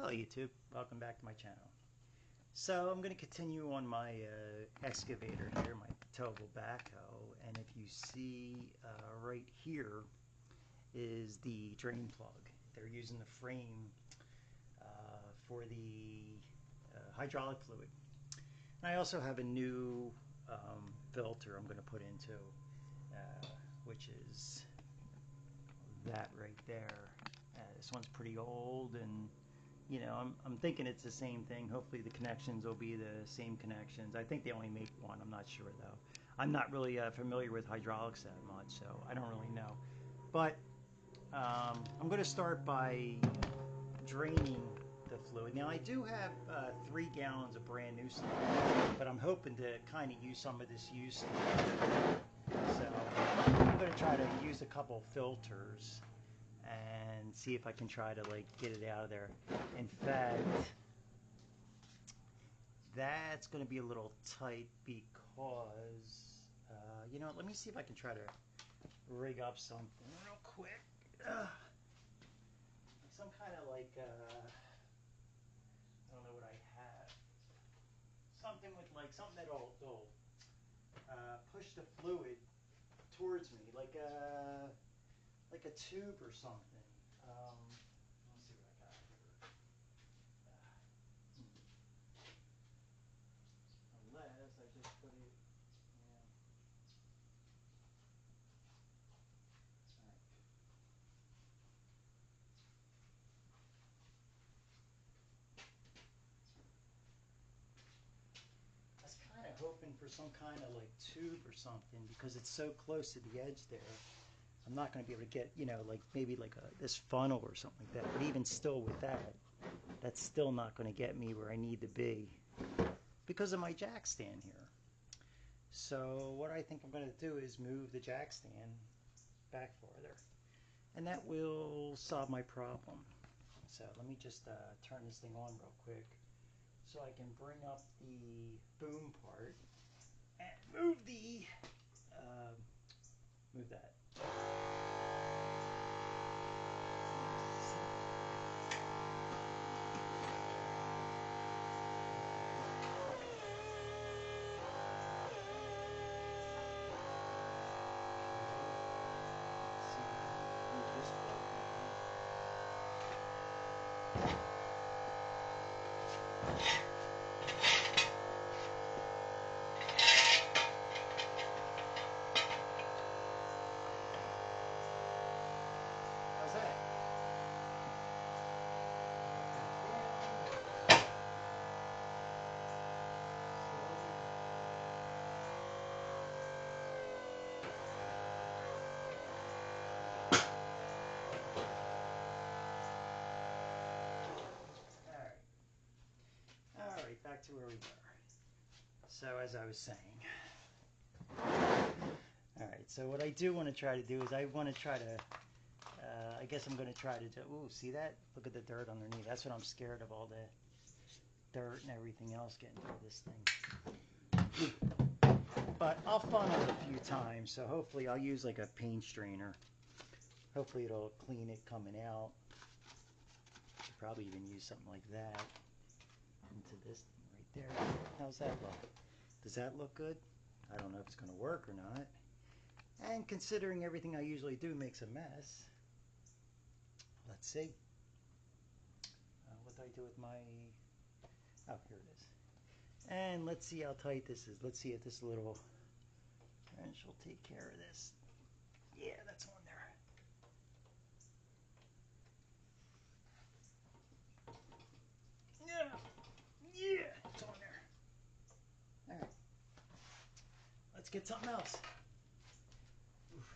Hello YouTube, welcome back to my channel. So I'm going to continue on my excavator here, my towable backhoe, and if you see right here is the drain plug. They're using the frame for the hydraulic fluid. And I also have a new filter I'm going to put into, which is that right there. This one's pretty old, and you know, I'm thinking it's the same thing. Hopefully the connections will be the same connections. I think they only make one. I'm not sure though. I'm not really familiar with hydraulics that much, so I don't really know. But I'm going to start by draining the fluid. Now I do have 3 gallons of brand new stuff, but I'm hoping to kind of use some of this used stuff. So I'm going to try to use a couple filters and see if I can try to like get it out of there. In fact, that's going to be a little tight because you know what, let me see if I can try to rig up something real quick. Some kind of like I don't know what I have. Something with like something that'll push the fluid towards me, like a tube or something. Let's see what I got here. Unless I just put it. Yeah. All right. I was kind of hoping for some kind of like tube or something because it's so close to the edge there. I'm not going to be able to get, you know, like maybe like this funnel or something like that. But even still with that, that's still not going to get me where I need to be because of my jack stand here. So what I think I'm going to do is move the jack stand back farther, and that will solve my problem. So let me just turn this thing on real quick so I can bring up the boom part and move the move that. How's that? All right, back to where we were. So as I was saying, all right, so what I do want to try to do is I want to try to, I guess I'm going to try to do, ooh, see that? Look at the dirt underneath. That's what I'm scared of, all the dirt and everything else getting through this thing. But I'll funnel it a few times, so hopefully I'll use like a paint strainer. Hopefully it'll clean it coming out. Could probably even use something like that into this thing right there. How's that look? Does that look good? I don't know if it's going to work or not. And considering everything I usually do makes a mess, let's see. What do I do with my... Oh, here it is. And let's see how tight this is. Let's see if this little wrench will take care of this. Yeah, that's on there. Yeah, yeah, it's on there. All right, let's get something else. Oof.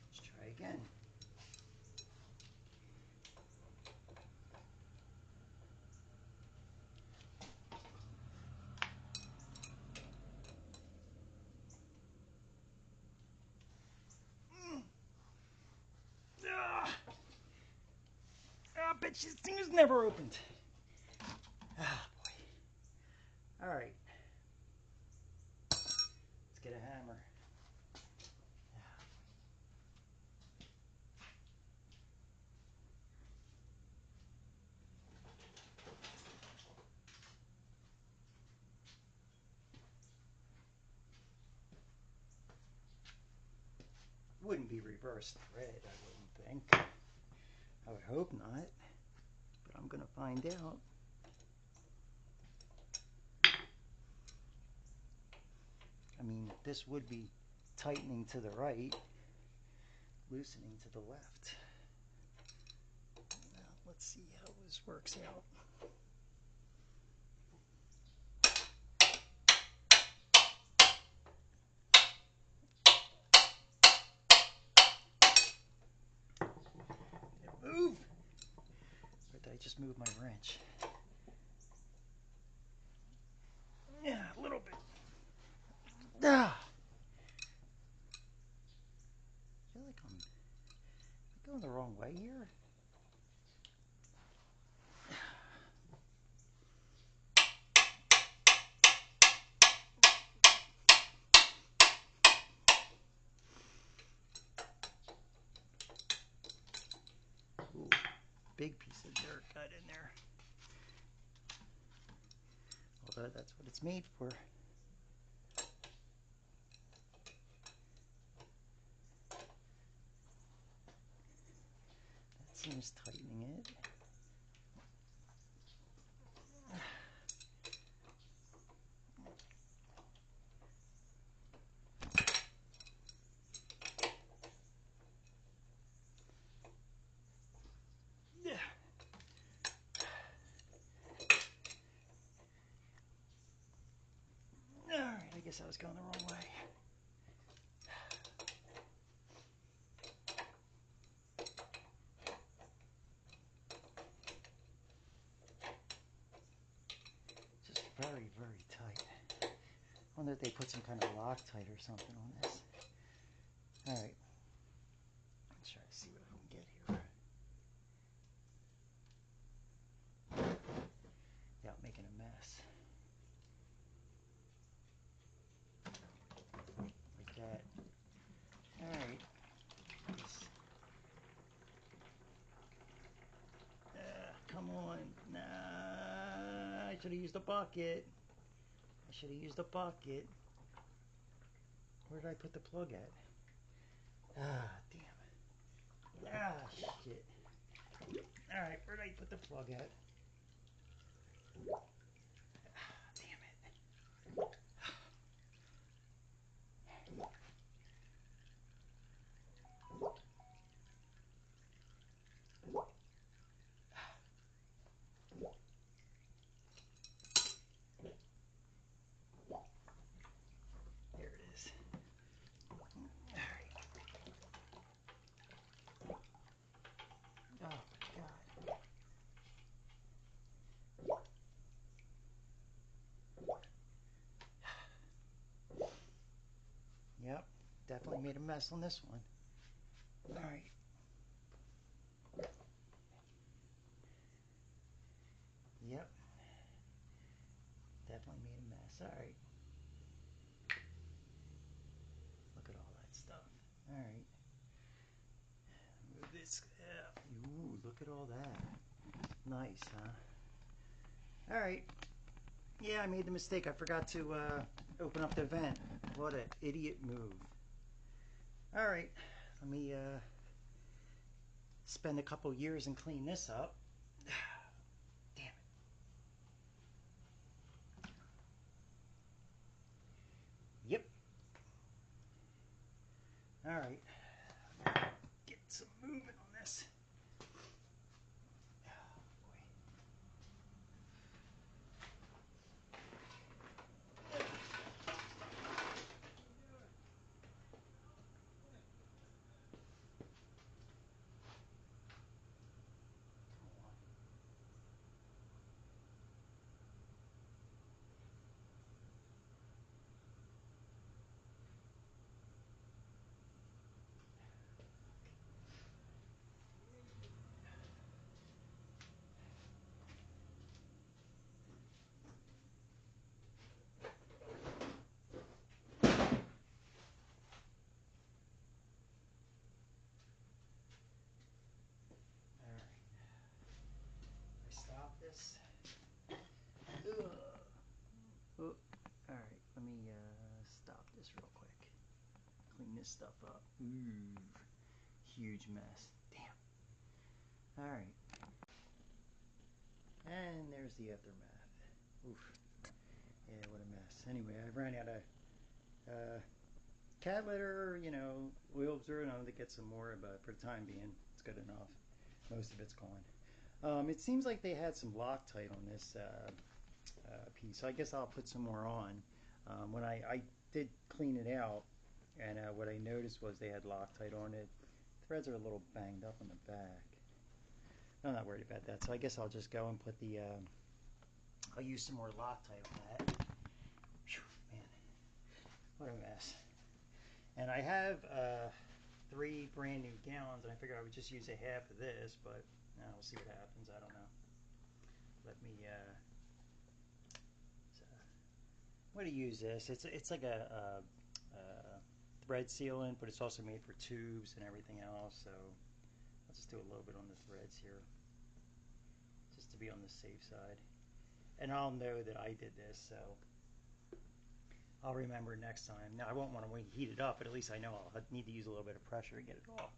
Let's try again. That just thing is never opened. Ah, boy. All right. Let's get a hammer. Wouldn't be reversed thread, I wouldn't think. I would hope not, but I'm going to find out. I mean, this would be tightening to the right, loosening to the left. Now, let's see how this works out. Move! Or did I just move my wrench? Yeah, a little bit. Ah! I feel like I'm going the wrong way here. Ooh, big piece of dirt got in there. Although that's what it's made for. That seems tightening it. Alright, I guess I was going the wrong way. Just very, very tight. I wonder if they put some kind of Loctite or something on this. Alright. Let's try to see what I can get here without making a mess. Like that. Alright. Come on. Nah, I should have used a bucket. I should have used a bucket. Where did I put the plug at? Ah, damn it. Ah, shit. Alright, where did I put the plug at? Ah, damn it. There it is. Alright. Oh my god. Yep, definitely made a mess on this one. Alright. Yep. Definitely made a mess. Alright. Look at all that stuff. Alright. Move this. Ooh, look at all that. Nice, huh? Alright. Yeah, I made the mistake. I forgot to open up the vent. What an idiot move. Alright. Let me spend a couple years and clean this up. Damn it. Yep. Alright. Get some movement on this. this stuff up. Ooh, huge mess. Damn. All right. And there's the aftermath. Oof. Yeah, what a mess. Anyway, I ran out of cat litter, you know, oil absorber. I'm going to get some more, but for the time being, it's good enough. Most of it's gone. It seems like they had some Loctite on this piece, so I guess I'll put some more on. When I did clean it out, and what I noticed was they had Loctite on it. Threads are a little banged up on the back. I'm not worried about that, so I guess I'll just go and put the, I'll use some more Loctite on that. Whew, man, what a mess. And I have 3 brand new gallons, and I figured I would just use a half of this, but we'll see what happens. I don't know. Let me, I'm going to use this. It's like a thread sealant, but it's also made for tubes and everything else, so I'll just do a little bit on the threads here, just to be on the safe side. And I'll know that I did this, so I'll remember next time. Now, I won't want to heat it up, but at least I know I'll need to use a little bit of pressure to get it off.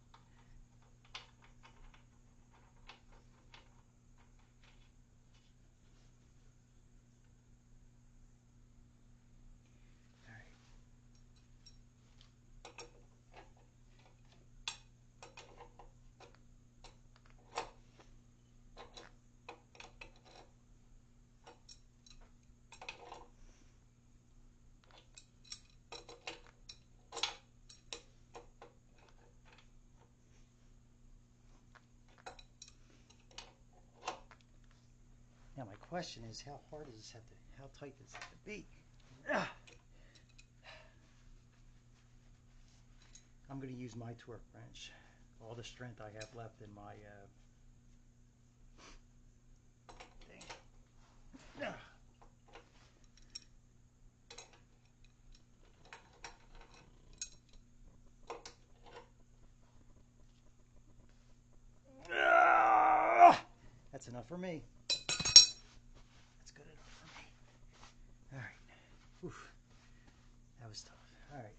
Now my question is, how hard does this have to, how tight does it have to be? I'm going to use my torque wrench, all the strength I have left in my thing. That's enough for me. That's good enough for me. All right. Oof. That was tough. All right.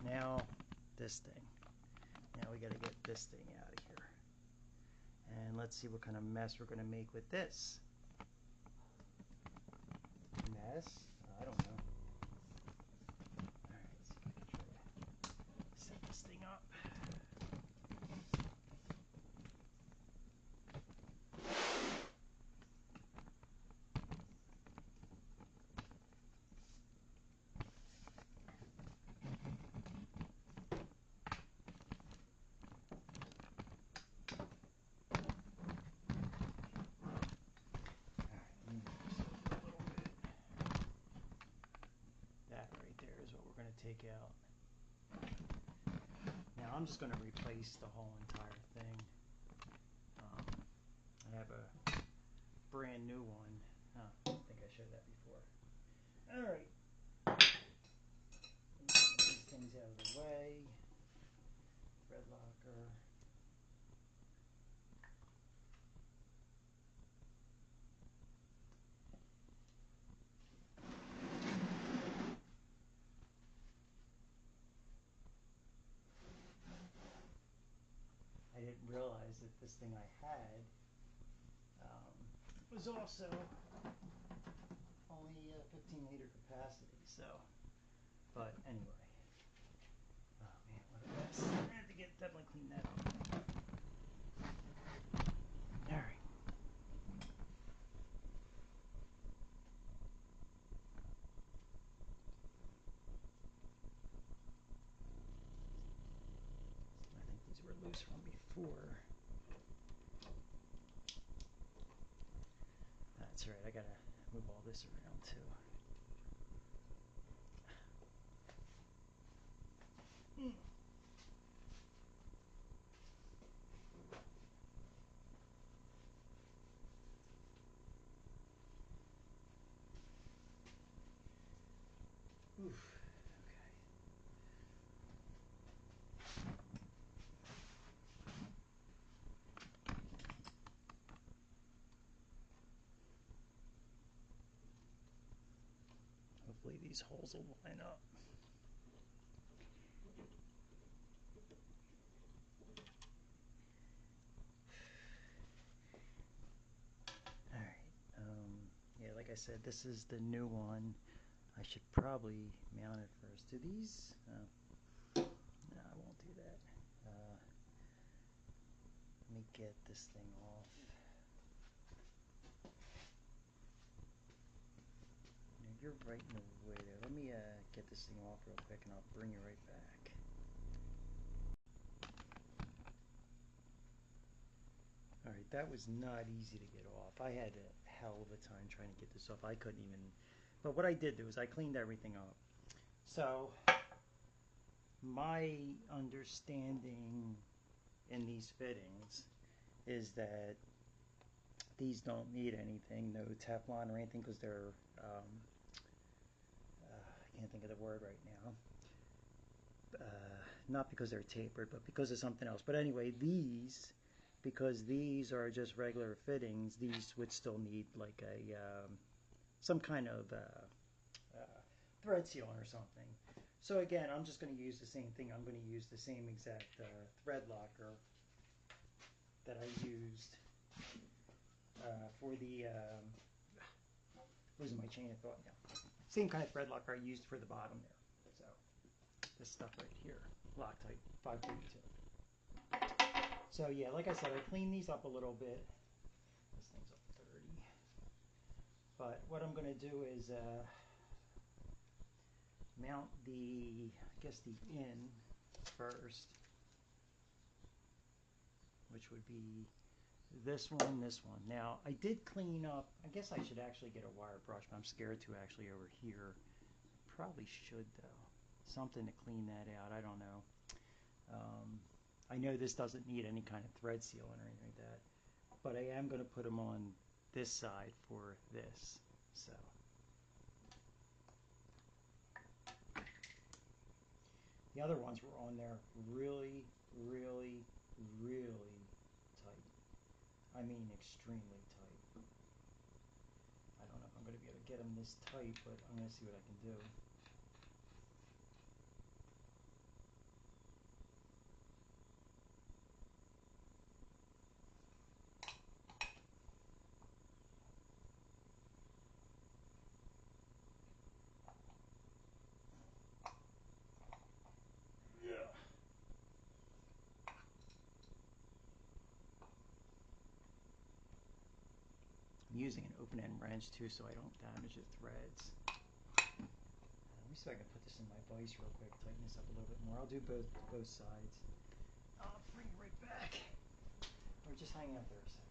Now this thing. Now we got to get this thing out of here. And let's see what kind of mess we're going to make with this. Mess? I don't know. All right, let's see if I can try to set this thing up. Take out. Now I'm just going to replace the whole entire thing. I have a brand new one. Oh, I think I showed that before. All right. Get these things out of the way. Thread locker. I didn't realize that this thing I had was also only 15-liter capacity, so, but anyway. Oh man, what a mess. I have to definitely clean that up. All right. I think these were loose from before. That's right, I gotta move all this around too. Oof. Okay. Hopefully these holes will line up. I said, this is the new one. I should probably mount it first. Do these? No, I won't do that. Let me get this thing off. Now, you're right in the way there. Let me get this thing off real quick and I'll bring you right back. Alright, that was not easy to get off. I had a hell of a time trying to get this off. I couldn't even, but what I did do is I cleaned everything up. So, my understanding in these fittings is that these don't need anything, no Teflon or anything, because they're, I can't think of the word right now. Not because they're tapered, but because of something else. But anyway, these, because these are just regular fittings, these would still need like a some kind of thread sealant or something. So again, I'm just going to use the same thing. I'm going to use the same exact thread locker that I used for the losing my chain of thought now. Same kind of thread locker I used for the bottom there. So this stuff right here, Loctite 532. So yeah, like I said, I cleaned these up a little bit. This thing's up 30. But what I'm going to do is mount the, I guess the in first, which would be this one, this one. Now, I did clean up, I guess I should actually get a wire brush, but I'm scared to actually over here. Probably should though. Something to clean that out, I don't know. I know this doesn't need any kind of thread sealant or anything like that, but I am going to put them on this side for this. So the other ones were on there really, really, really tight. I mean extremely tight. I don't know if I'm going to be able to get them this tight, but I'm going to see what I can do. I'm using an open-end wrench too so I don't damage the threads. Let me see if I can put this in my vise real quick, tighten this up a little bit more. I'll do both sides. I'll bring it right back. Or just hang out there a second.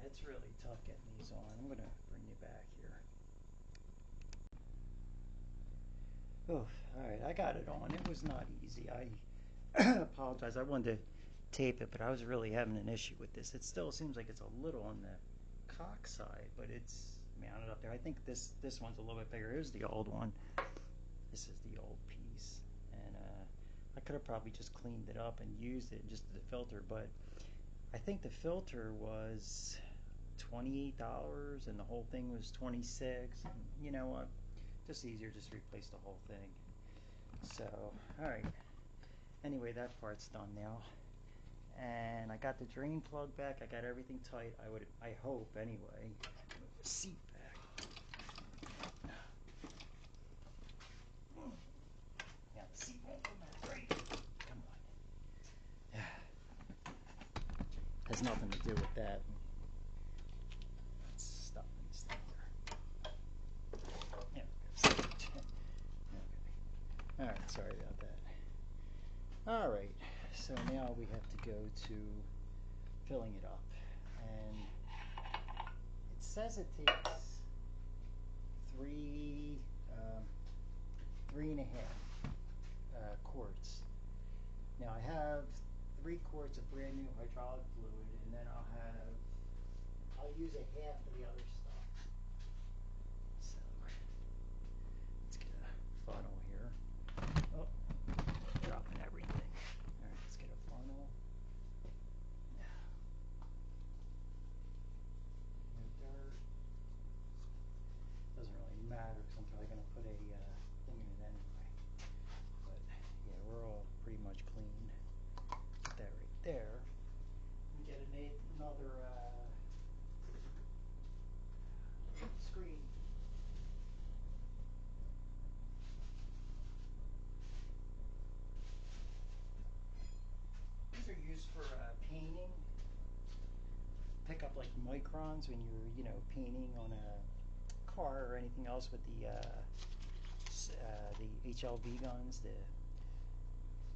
It's really tough getting these on. I'm going to bring you back here. Oh, alright, I got it on. It was not easy. I apologize. I wanted to tape it, but I was really having an issue with this. It still seems like it's a little on the cock side, but it's mounted up there. I think this one's a little bit bigger. Here's the old one. This is the old piece. And I could have probably just cleaned it up and used it just as a filter, but I think the filter was $28 and the whole thing was $26. And you know what? Just easier just to replace the whole thing. So, alright. Anyway, that part's done now. And I got the drain plug back. I got everything tight. I hope anyway. Move the seat back. has nothing to do with that. Let's stop this thing here. Yeah. Okay. All right. Sorry about that. All right. So now we have to go to filling it up, and it says it takes 3.5 quarts. Now I have 3 quarts of brand new hydraulic fluid, and then I'll use a half of the other stuff. So let's get a funnel here. Oh, dropping everything. All right, let's get a funnel. No dirt. Doesn't really matter because I'm probably going to put a thing in it anyway. But yeah, we're all pretty much clean. Put that right there. And get another screen. These are used for painting. Pick up like microns when you're, painting on a car or anything else with the HLV guns, the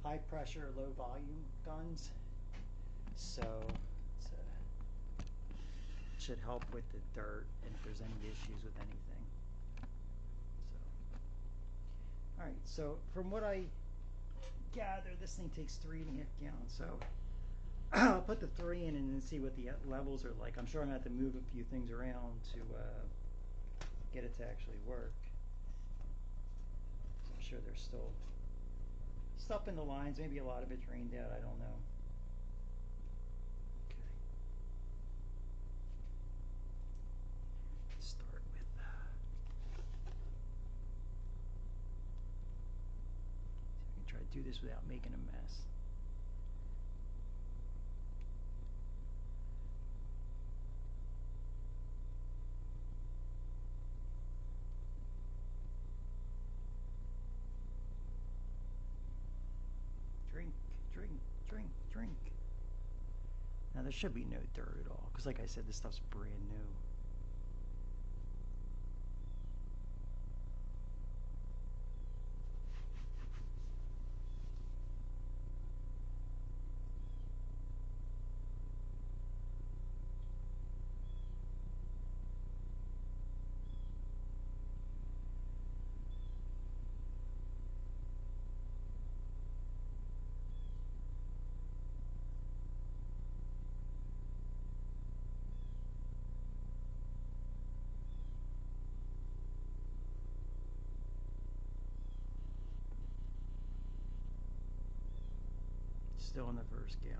high pressure, low volume guns. So it should help with the dirt and if there's any issues with anything. So, all right. So from what I gather, this thing takes 3.5 gallons. So I'll put the 3 in and then see what the levels are like. I'm sure I'm going to have to move a few things around to get it to actually work. I'm sure there's still stuff in the lines. Maybe a lot of it drained out. I don't know. Okay. Let's start with. I can try to do this without making a mess. Drink, drink, drink, drink. Now there should be no dirt at all, because like I said, this stuff's brand new. Still in the first gallon.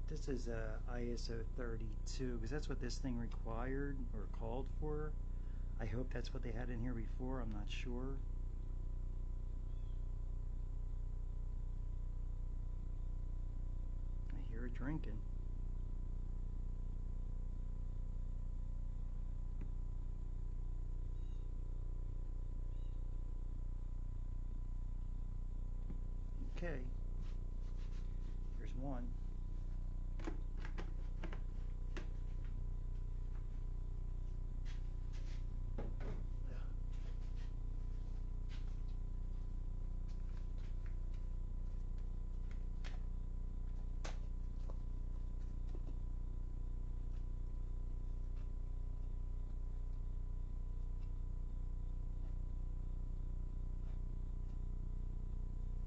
This is ISO 32 because that's what this thing required or called for. I hope that's what they had in here before. I'm not sure. I hear it drinking. Okay, here's one.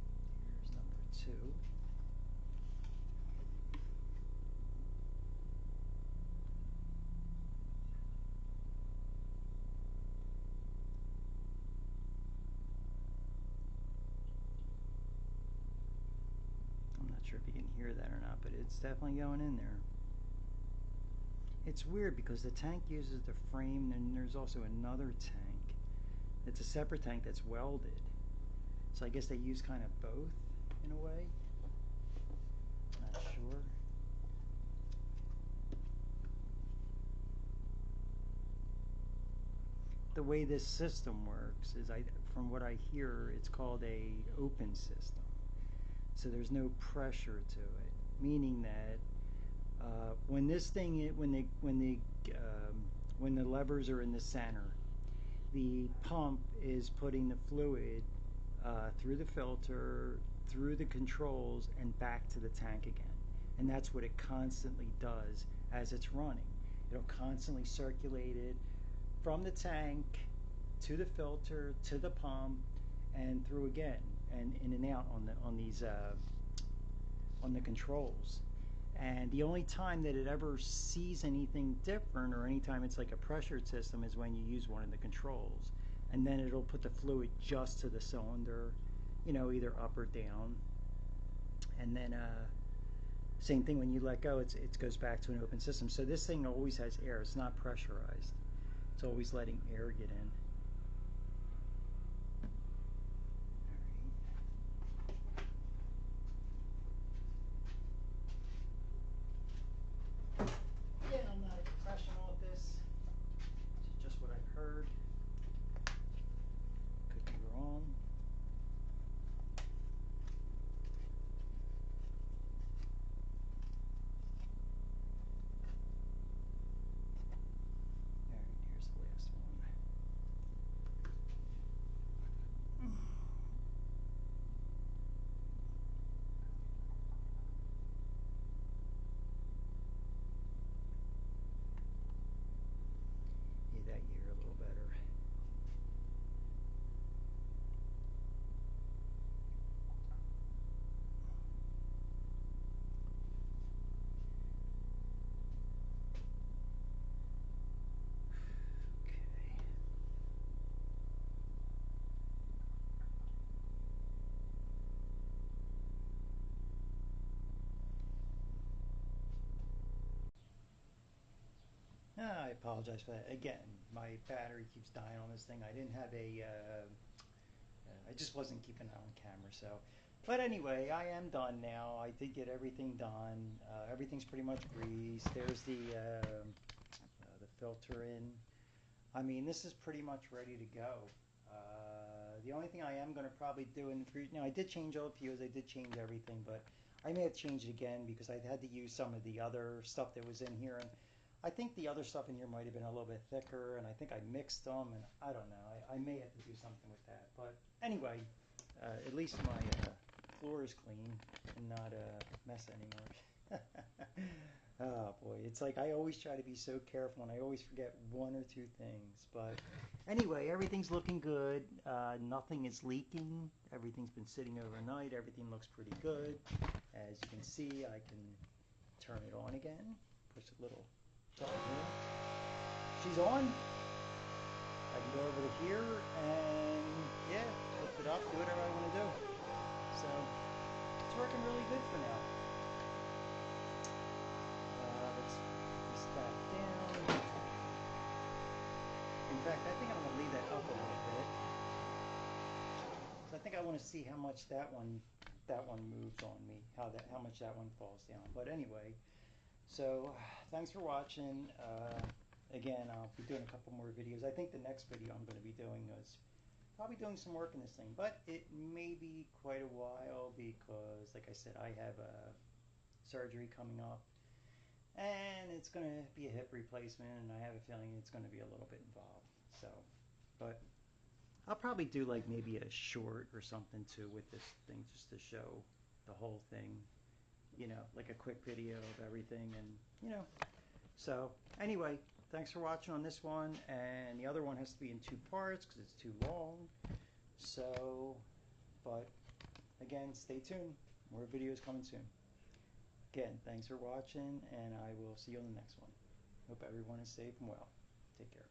Here's number 2. I'm not sure if you can hear that or not, but it's definitely going in there. It's weird because the tank uses the frame, and there's also another tank. It's a separate tank that's welded. So I guess they use kind of both in a way. Not sure. the way this system works is, from what I hear, it's called a open system. So there's no pressure to it, meaning that when this thing, when the levers are in the center, the pump is putting the fluid through the filter, through the controls, and back to the tank again. And that's what it constantly does as it's running. It'll constantly circulate it from the tank to the filter to the pump and through again, and in and out on the controls. And the only time that it ever sees anything different, or anytime it's like a pressure system, is when you use one of the controls, and then it'll put the fluid just to the cylinder, either up or down. And then same thing when you let go, it goes back to an open system. So this thing always has air. It's not pressurized. It's always letting air get in. Again, I'm not a professional at this. This is just what I've heard. Could be wrong. Alright, here's the last one. Yeah, that year a little better. I apologize for that. Again, my battery keeps dying on this thing. I didn't have I just wasn't keeping it on camera, so. But anyway, I am done now. I did get everything done. Everything's pretty much greased. There's the filter in. I mean, this is pretty much ready to go. The only thing I am going to probably do now, I did change all the fuels. I did change everything, but I may have changed it again because I had to use some of the other stuff that was in here, and I think the other stuff in here might have been a little bit thicker, and I think I mixed them, and I don't know. I may have to do something with that. But anyway, at least my floor is clean and not a mess anymore. Oh boy, it's like I always try to be so careful, and I always forget one or two things. But anyway, everything's looking good. Nothing is leaking. Everything's been sitting overnight. Everything looks pretty good. As you can see, I can turn it on again. Push a little button here. She's on. I can go over to here and yeah, lift it up, do whatever I want to do. So it's working really good for now. Let's put this back down. In fact, I think I'm going to leave that up a little bit. So I think I want to see how much that one moves on me, how much that one falls down. But anyway, so thanks for watching. Again, I'll be doing a couple more videos. I think the next video I'm going to be doing is probably doing some work in this thing, but it may be quite a while because, like I said, I have a surgery coming up, and it's going to be a hip replacement, and I have a feeling it's going to be a little bit involved. So, but I'll probably do like maybe a short or something too with this thing, just to show the whole thing, like a quick video of everything, and so anyway, thanks for watching on this one, and the other one has to be in 2 parts because it's too long. So, but again, stay tuned. More videos coming soon. Again, thanks for watching, and I will see you on the next one. Hope everyone is safe and well. Take care.